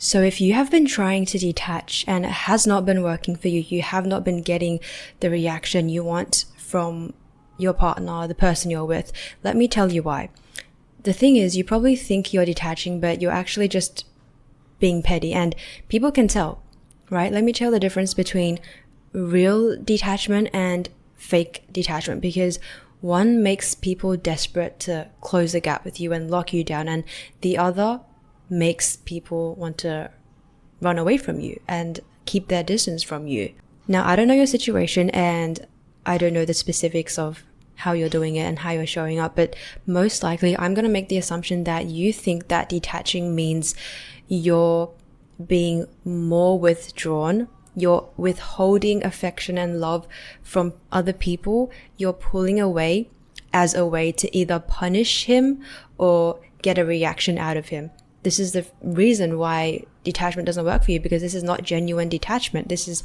So if you have been trying to detach and it has not been working for you, you have not been getting the reaction you want from your partner, the person you're with, let me tell you why. The thing is, you probably think you're detaching, but you're actually just being petty, and people can tell, right? Let me tell the difference between real detachment and fake detachment, because one makes people desperate to close the gap with you and lock you down, and the other makes people want to run away from you and keep their distance from you. Now, I don't know your situation and I don't know the specifics of how you're doing it and how you're showing up, but most likely I'm going to make the assumption that you think that detaching means you're being more withdrawn, you're withholding affection and love from other people, you're pulling away as a way to either punish him or get a reaction out of him. This is the reason why detachment doesn't work for you, because this is not genuine detachment. This is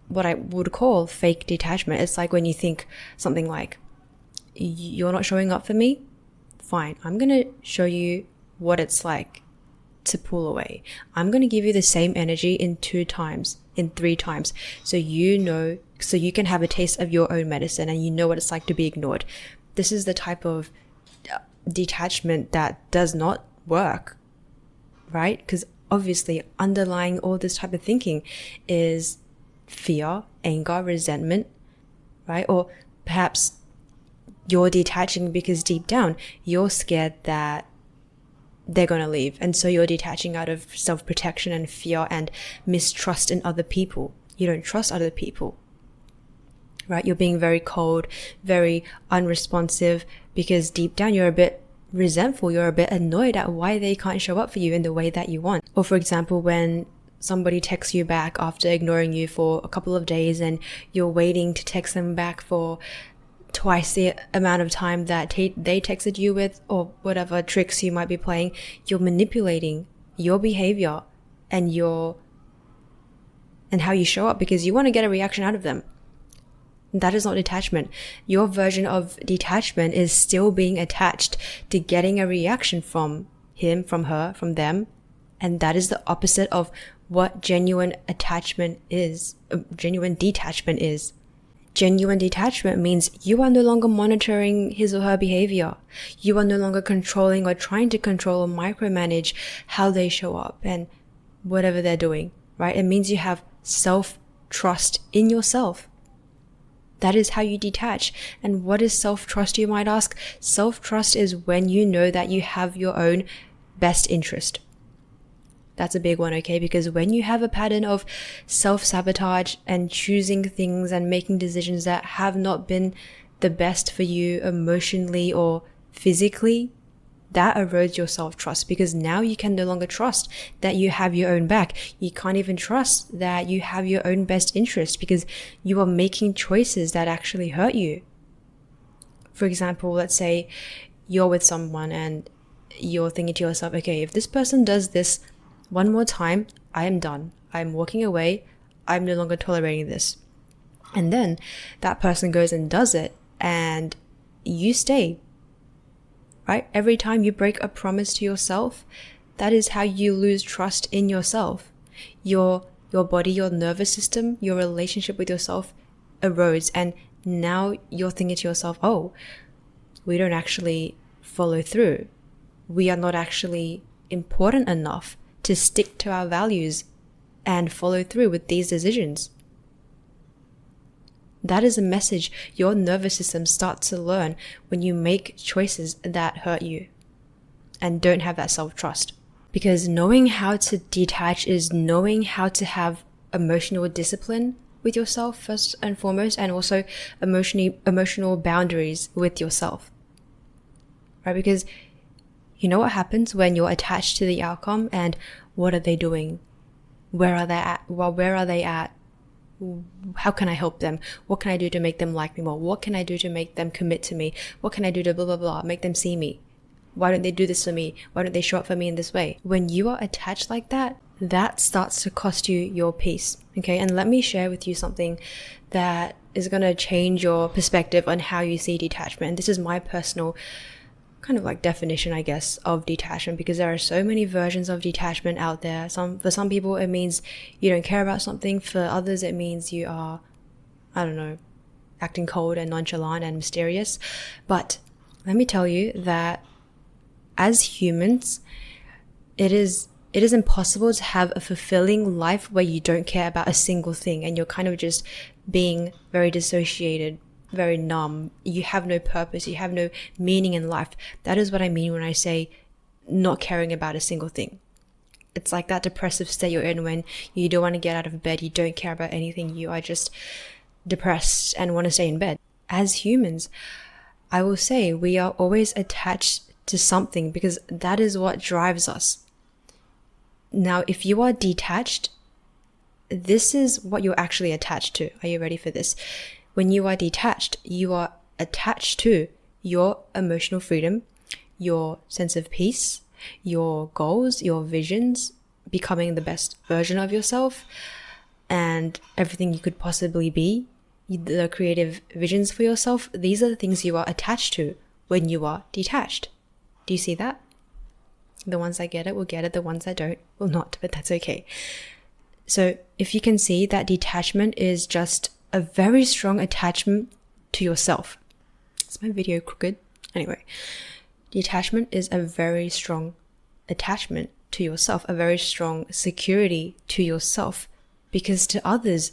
what I would call fake detachment. It's like when you think something like, you're not showing up for me? Fine, I'm going to show you what it's like to pull away. I'm going to give you the same energy in 2 times, in 3 times. So you can have a taste of your own medicine and you know what it's like to be ignored. This is the type of detachment that does not work, right? Because obviously underlying all this type of thinking is fear, anger, resentment, right? Or perhaps you're detaching because deep down you're scared that they're going to leave, and so you're detaching out of self-protection and fear and mistrust in other people. You don't trust other people, right? You're being very cold, very unresponsive, because deep down you're a bit resentful, you're a bit annoyed at why they can't show up for you in the way that you want. Or for example, when somebody texts you back after ignoring you for a couple of days and you're waiting to text them back for twice the amount of time that they texted you with, or whatever tricks you might be playing, you're manipulating your behavior and how you show up because you want to get a reaction out of them. That is not detachment. Your version of detachment is still being attached to getting a reaction from him, from her, from them. And that is the opposite of what genuine attachment is, genuine detachment is. Genuine detachment means you are no longer monitoring his or her behavior. You are no longer controlling or trying to control or micromanage how they show up and whatever they're doing, right? It means you have self-trust in yourself. That is how you detach. And what is self-trust, you might ask? Self-trust is when you know that you have your own best interest. That's a big one, okay? Because when you have a pattern of self-sabotage and choosing things and making decisions that have not been the best for you emotionally or physically, that erodes your self-trust, because now you can no longer trust that you have your own back. You can't even trust that you have your own best interest because you are making choices that actually hurt you. For example, let's say you're with someone and you're thinking to yourself, okay, if this person does this one more time, I am done. I'm walking away. I'm no longer tolerating this. And then that person goes and does it and you stay. Right? Every time you break a promise to yourself, that is how you lose trust in yourself. Your body, your nervous system, your relationship with yourself erodes. And now you're thinking to yourself, oh, we don't actually follow through. We are not actually important enough to stick to our values and follow through with these decisions. That is a message your nervous system starts to learn when you make choices that hurt you and don't have that self-trust. Because knowing how to detach is knowing how to have emotional discipline with yourself first and foremost, and also emotional boundaries with yourself. Right? Because you know what happens when you're attached to the outcome, and what are they doing? Where are they at? Well, where are they at? How can I help them? What can I do to make them like me more? What can I do to make them commit to me? What can I do to blah, blah, blah, make them see me? Why don't they do this for me? Why don't they show up for me in this way? When you are attached like that, that starts to cost you your peace. Okay. And let me share with you something that is going to change your perspective on how you see detachment. And this is my personal kind of like definition, I guess, of detachment, because there are so many versions of detachment out there. For some people it means you don't care about something. For others it means you are, I don't know, acting cold and nonchalant and mysterious. But let me tell you that as humans, it is impossible to have a fulfilling life where you don't care about a single thing and you're kind of just being very dissociated, very numb. You have no purpose, you have no meaning in life. That is what I mean when I say not caring about a single thing. It's like that depressive state you're in when you don't want to get out of bed, you don't care about anything, you are just depressed and want to stay in bed. As humans, I will say we are always attached to something because that is what drives us. Now, if you are detached, this is what you're actually attached to. Are you ready for this? When you are detached, you are attached to your emotional freedom, your sense of peace, your goals, your visions, becoming the best version of yourself, and everything you could possibly be, the creative visions for yourself. These are the things you are attached to when you are detached. Do you see that? The ones that get it will get it, the ones that don't will not, but that's okay. So if you can see that detachment is just a very strong attachment to yourself. Is my video crooked? Anyway, detachment is a very strong attachment to yourself, a very strong security to yourself. Because to others,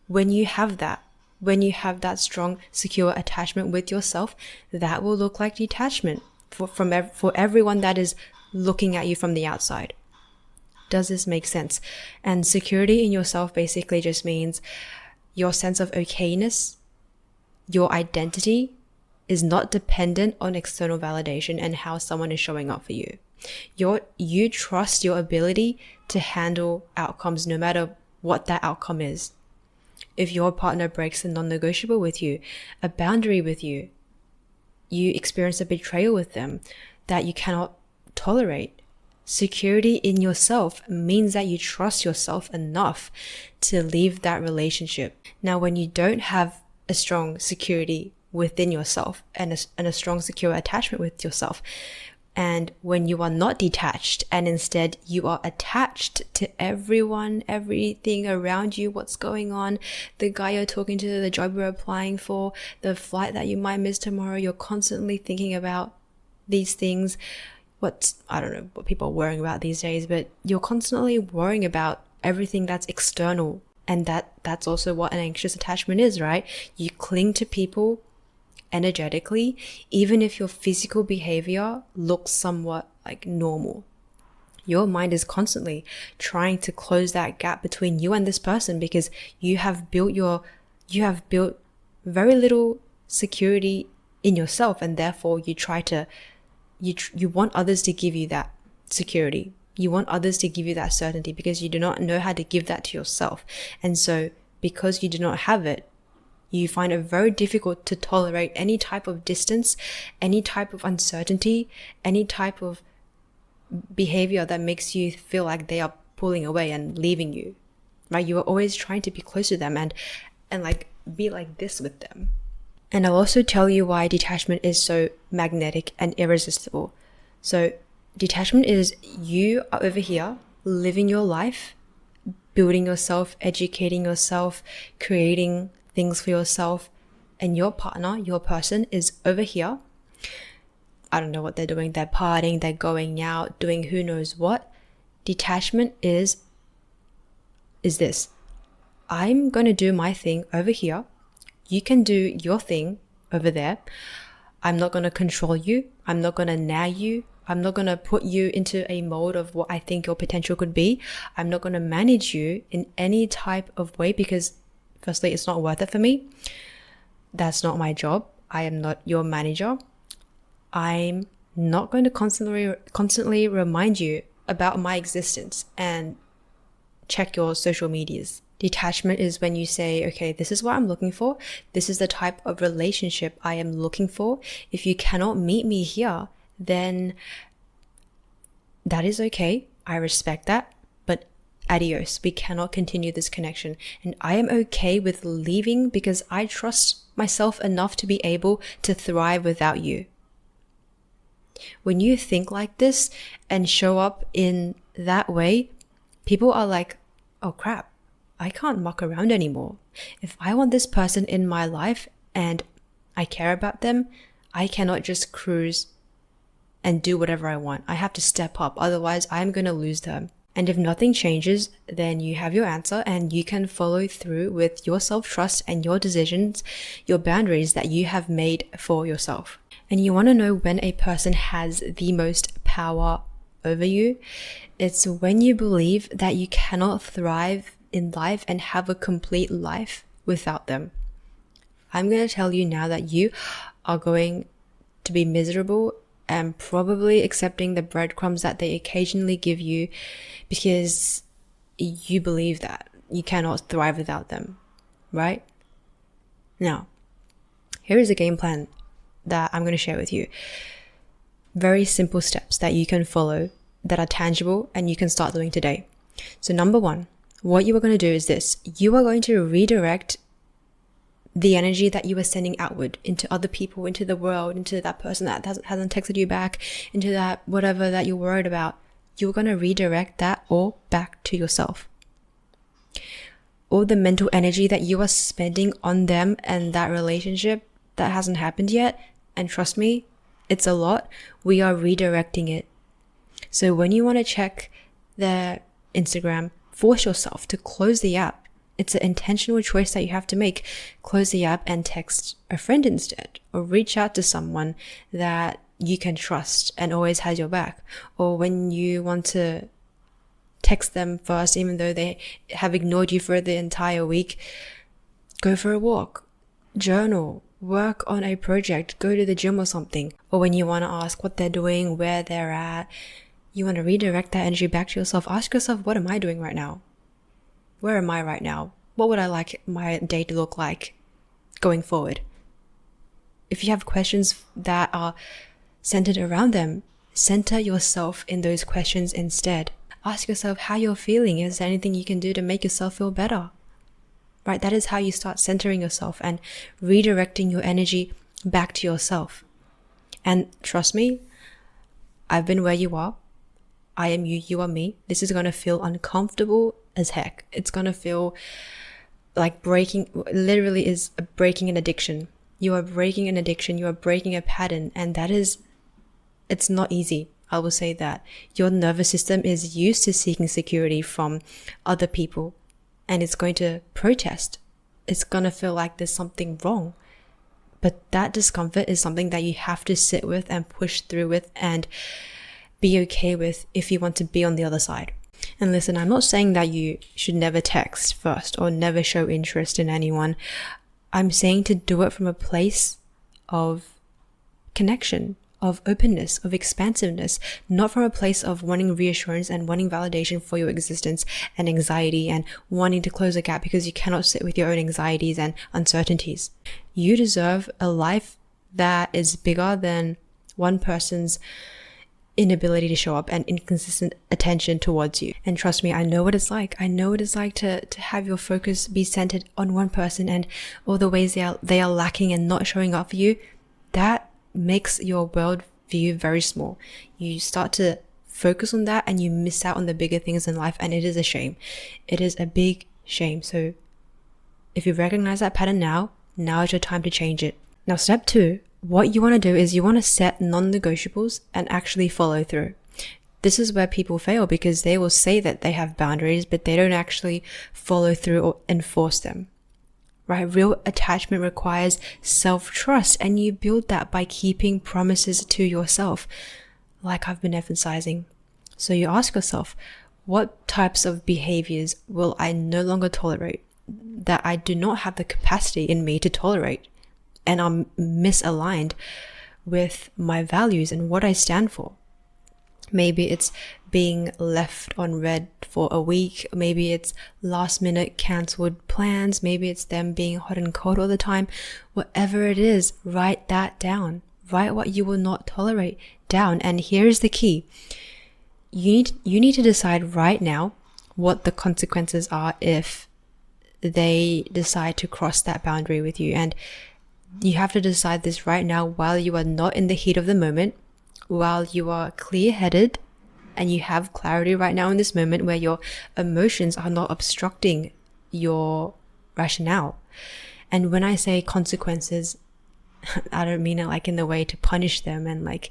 when you have that strong, secure attachment with yourself, that will look like detachment for everyone that is looking at you from the outside. Does this make sense? And security in yourself basically just means your sense of okayness, your identity is not dependent on external validation and how someone is showing up for you. You trust your ability to handle outcomes no matter what that outcome is. If your partner breaks a non-negotiable with you, a boundary with you, you experience a betrayal with them that you cannot tolerate. Security in yourself means that you trust yourself enough to leave that relationship. Now, when you don't have a strong security within yourself and a strong, secure attachment with yourself, and when you are not detached and instead you are attached to everyone, everything around you, what's going on, the guy you're talking to, the job you're applying for, the flight that you might miss tomorrow, you're constantly thinking about these things. I don't know what people are worrying about these days, but you're constantly worrying about everything that's external. And that's also what an anxious attachment is, right? You cling to people energetically, even if your physical behavior looks somewhat like normal. Your mind is constantly trying to close that gap between you and this person because you have built very little security in yourself, and therefore you want others to give you that security. You want others to give you that certainty because you do not know how to give that to yourself. And so because you do not have it, you find it very difficult to tolerate any type of distance, any type of uncertainty, any type of behavior that makes you feel like they are pulling away and leaving you, right? You are always trying to be close to them and like be like this with them. And I'll also tell you why detachment is so magnetic and irresistible. So detachment is you are over here living your life, building yourself, educating yourself, creating things for yourself, and your partner, your person is over here. I don't know what they're doing. They're partying, they're going out, doing who knows what. Detachment is this. I'm going to do my thing over here. You can do your thing over there. I'm not going to control you. I'm not going to nag you. I'm not going to put you into a mold of what I think your potential could be. I'm not going to manage you in any type of way because firstly, it's not worth it for me. That's not my job. I am not your manager. I'm not going to constantly remind you about my existence and check your social medias. Detachment is when you say, okay, this is what I'm looking for. This is the type of relationship I am looking for. If you cannot meet me here, then that is okay. I respect that. But adios. We cannot continue this connection. And I am okay with leaving because I trust myself enough to be able to thrive without you. When you think like this and show up in that way, people are like, oh crap, I can't muck around anymore. If I want this person in my life and I care about them, I cannot just cruise and do whatever I want. I have to step up, otherwise I'm going to lose them. And if nothing changes, then you have your answer and you can follow through with your self-trust and your decisions, your boundaries that you have made for yourself. And you want to know when a person has the most power over you? It's when you believe that you cannot thrive in life and have a complete life without them. I'm going to tell you now that you are going to be miserable and probably accepting the breadcrumbs that they occasionally give you because you believe that you cannot thrive without them, right? Now, here is a game plan that I'm going to share with you. Very simple steps that you can follow that are tangible and you can start doing today. So number one, what you are going to do is this. You are going to redirect the energy that you are sending outward into other people, into the world, into that person that hasn't texted you back, into that whatever that you're worried about. You're going to redirect that all back to yourself. All the mental energy that you are spending on them and that relationship that hasn't happened yet, and trust me, it's a lot, we are redirecting it. So when you want to check their Instagram, force yourself to close the app. It's an intentional choice that you have to make. Close the app and text a friend instead, or reach out to someone that you can trust and always has your back. Or when you want to text them first, even though they have ignored you for the entire week, go for a walk, journal, work on a project, go to the gym or something. Or when you want to ask what they're doing, where they're at, you want to redirect that energy back to yourself. Ask yourself, what am I doing right now? Where am I right now? What would I like my day to look like going forward? If you have questions that are centered around them, center yourself in those questions instead. Ask yourself how you're feeling. Is there anything you can do to make yourself feel better? Right? That is how you start centering yourself and redirecting your energy back to yourself. And trust me, I've been where you are. I am you, you are me. This is going to feel uncomfortable as heck. It's going to feel like literally is breaking an addiction. You are breaking an addiction. You are breaking a pattern. And it's not easy. I will say that. Your nervous system is used to seeking security from other people, and it's going to protest. It's going to feel like there's something wrong. But that discomfort is something that you have to sit with and push through with and be okay with if you want to be on the other side. And listen, I'm not saying that you should never text first or never show interest in anyone. I'm saying to do it from a place of connection, of openness, of expansiveness, not from a place of wanting reassurance and wanting validation for your existence and anxiety and wanting to close a gap because you cannot sit with your own anxieties and uncertainties. You deserve a life that is bigger than one person's inability to show up and inconsistent attention towards you. And trust me, I know what it's like. I know what it's like to have your focus be centered on one person and all the ways they are lacking and not showing up for you. That makes your world view very small. You start to focus on that and you miss out on the bigger things in life, and it is a shame. It is a big shame. So if you recognize that pattern now is your time to change it. Now, step 2, what you want to do is you want to set non-negotiables and actually follow through. This is where people fail because they will say that they have boundaries, but they don't actually follow through or enforce them. Right? Real attachment requires self-trust, and you build that by keeping promises to yourself, like I've been emphasizing. So you ask yourself, what types of behaviors will I no longer tolerate, that I do not have the capacity in me to tolerate, and are misaligned with my values and what I stand for? Maybe it's being left on red for a week. Maybe it's last minute cancelled plans. Maybe it's them being hot and cold all the time. Whatever it is, write that down. Write what you will not tolerate down. And here's the key. You need to decide right now what the consequences are if they decide to cross that boundary with you. And you have to decide this right now while you are not in the heat of the moment, while you are clear-headed and you have clarity right now in this moment where your emotions are not obstructing your rationale. And when I say consequences, I don't mean it like in the way to punish them and like,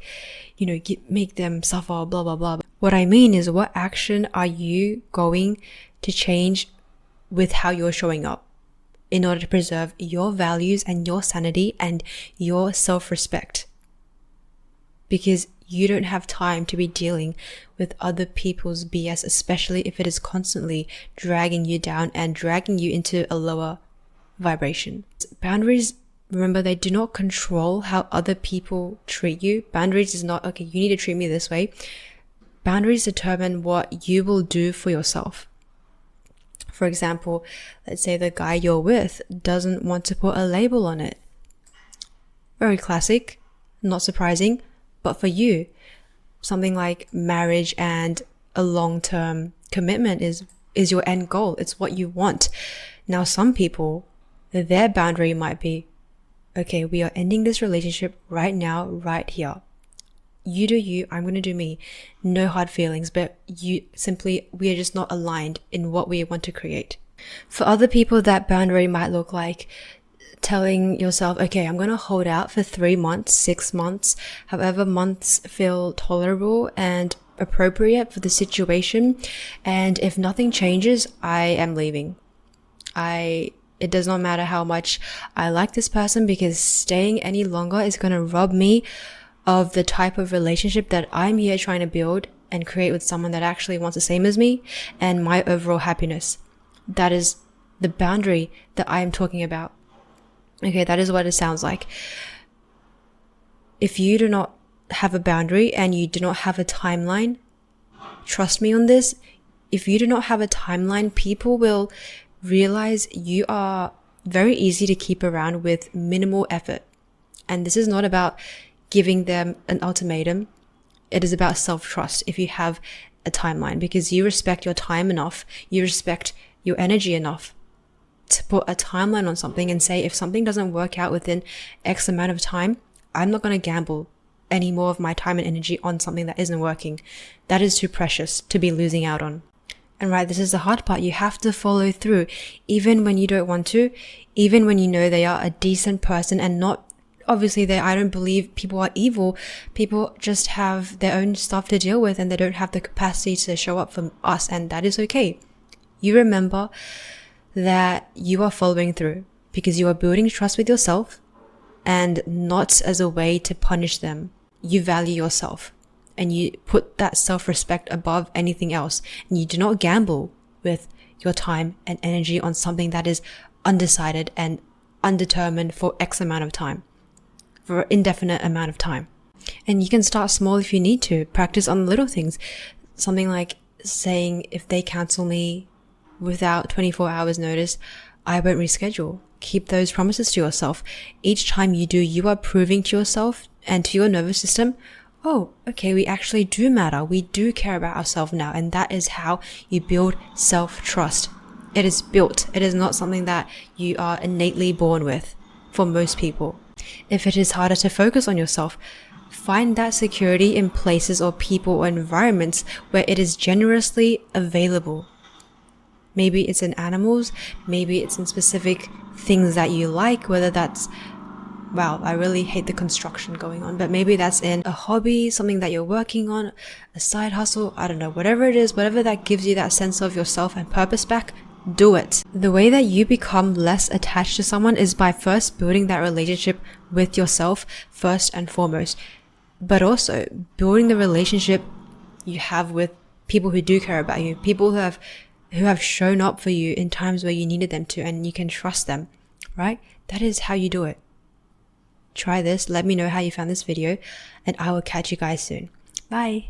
make them suffer, blah, blah, blah. What I mean is, what action are you going to change with how you're showing up in order to preserve your values and your sanity and your self-respect? Because you don't have time to be dealing with other people's BS, especially if it is constantly dragging you down and dragging you into a lower vibration. Boundaries, remember, they do not control how other people treat you. Boundaries is not, okay, you need to treat me this way. Boundaries determine what you will do for yourself. For example, let's say the guy you're with doesn't want to put a label on it. Very classic, not surprising, but for you, something like marriage and a long-term commitment is your end goal. It's what you want. Now, some people, their boundary might be, okay, we are ending this relationship right now, right here. You do you, I'm going to do me. No hard feelings, but we are just not aligned in what we want to create. For other people, that boundary might look like telling yourself, okay, I'm going to hold out for 3 months, 6 months, however months feel tolerable and appropriate for the situation. And if nothing changes, I am leaving. It does not matter how much I like this person, because staying any longer is going to rob me of the type of relationship that I'm here trying to build and create with someone that actually wants the same as me and my overall happiness. That is the boundary that I am talking about. Okay, that is what it sounds like. If you do not have a boundary and you do not have a timeline, trust me on this, if you do not have a timeline, people will realize you are very easy to keep around with minimal effort. And this is not about giving them an ultimatum. It is about self-trust if you have a timeline, because you respect your time enough, you respect your energy enough to put a timeline on something and say, if something doesn't work out within X amount of time, I'm not going to gamble any more of my time and energy on something that isn't working. That is too precious to be losing out on. And right, this is the hard part. You have to follow through, even when you don't want to, even when you know they are a decent person and not, obviously I don't believe people are evil. People just have their own stuff to deal with and they don't have the capacity to show up for us, and that is okay. You remember that you are following through because you are building trust with yourself and not as a way to punish them. You value yourself and you put that self-respect above anything else, and you do not gamble with your time and energy on something that is undecided and undetermined for X amount of time, for an indefinite amount of time. And you can start small if you need to. Practice on little things. Something like saying, if they cancel me without 24 hours notice, I won't reschedule. Keep those promises to yourself. Each time you do, you are proving to yourself and to your nervous system, oh, okay, we actually do matter. We do care about ourselves now. And that is how you build self-trust. It is built. It is not something that you are innately born with for most people. If it is harder to focus on yourself, find that security in places or people or environments where it is generously available. Maybe it's in animals, maybe it's in specific things that you like, whether that's, wow, I really hate the construction going on, but maybe that's in a hobby, something that you're working on, a side hustle, I don't know, whatever it is, whatever that gives you that sense of yourself and purpose back, do it. The way that you become less attached to someone is by first building that relationship with yourself first and foremost, but also building the relationship you have with people who do care about you, people who have shown up for you in times where you needed them to, and you can trust them, right? That is how you do it. Try this. Let me know how you found this video, and I will catch you guys soon. Bye.